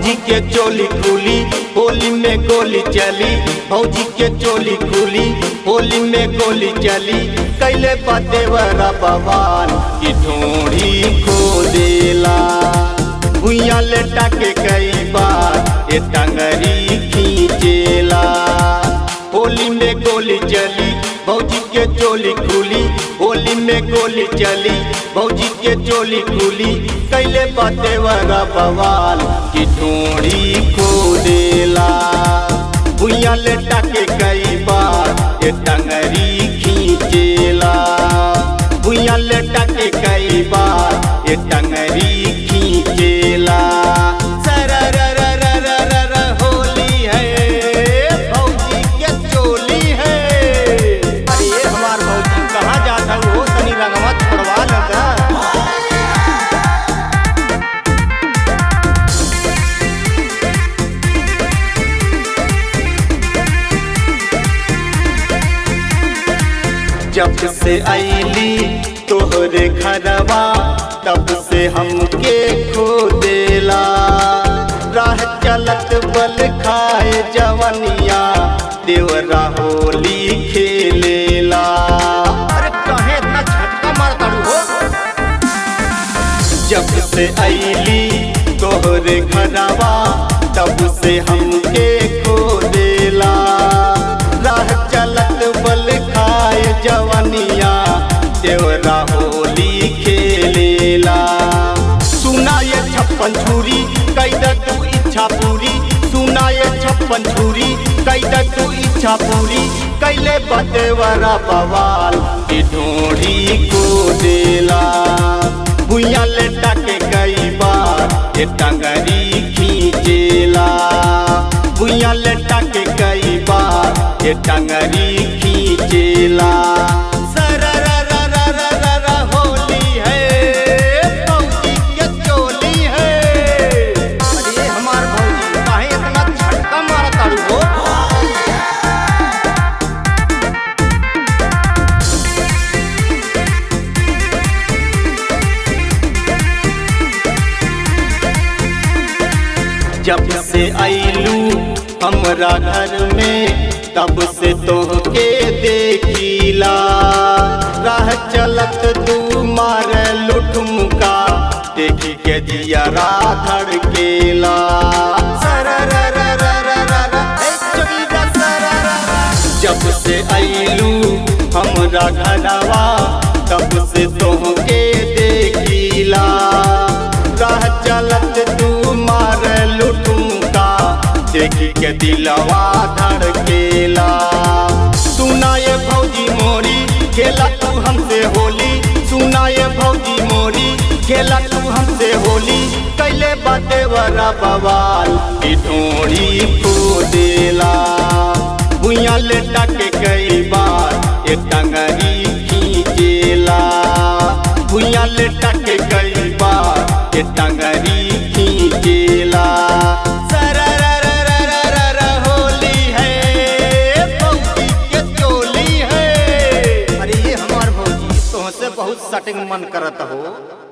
भौजी के चोली खुली होली में गोली चली, भौजी के चोली खुली होली में गोली चली। कैले देवरा बवाल की ढोड़ी खो देला, भुइया लेटा के कई बार ये टंगरी खींचेला। होली में गोली चली भौजी के चोली खुली, होली में गोली चली भौजी के चोली खुली। कैले देवरा बवाल की ढोड़ी खो देला, भुइया लेटा के कई बार ये टंगरी खींचेला, भुइया लेटा के कई बार ये टंगरी खींचेला। होली है भौजी के चोली है। अरे ये हमार भौजी कहाँ जाता हो, तनी रंगवा छोड़वा लगा। जब से आईली तोहरे घरवा तब से हमके खो देला, राह चलत बल खाए जवनिया देवरा होली खेलेला। अरे कहे इतना झटका मारता हो। जब से आईली तोहरे घरवा तब से हमके खो देला, राह चलत बल खाए जवनिया देवरा होली खेलेला। सुना ये छप्पन छुरी कैदा तू इच्छा पूरी, सुना ये छप्पन छुरी कैदा तू इच्छा पूरी। कैले देवरा बवाल की ढोड़ी को देला, भुइया लेटा के कई बार ये टंगरी खींचेला, भुइया लेटा के कई बार ये टंगरी खींचेला। होली है भौजी के चोली है। अरे हमार भौजी काहे इतना झटका मारता हो। जब से आईलू हमरा घर में तब से तोहके देखीला, राह चलत तू मार लुठमुका देखी के जियरा धड़केला। जब से आईलू हमरा घरवा तब से तोहके देखीला, राह चलत तू मार लुठमुका देखी के दिलवा धड़केला। सुना ये भौजी मोरी खेला तू हमसे होली, सुना ये भौजी मोरी खेला तू हमसे होली। कैले देवरा बवाल की ढोड़ी खो देला, भुइया लेटा के कई बार ये टंगरी खींचेला, भुइया लेटा के कई बार ये टंगरी खींचेला। होली है भौजी के चोली है। अरे ये हमार भौजी तुमसे बहुत सटिंग मन करत हो।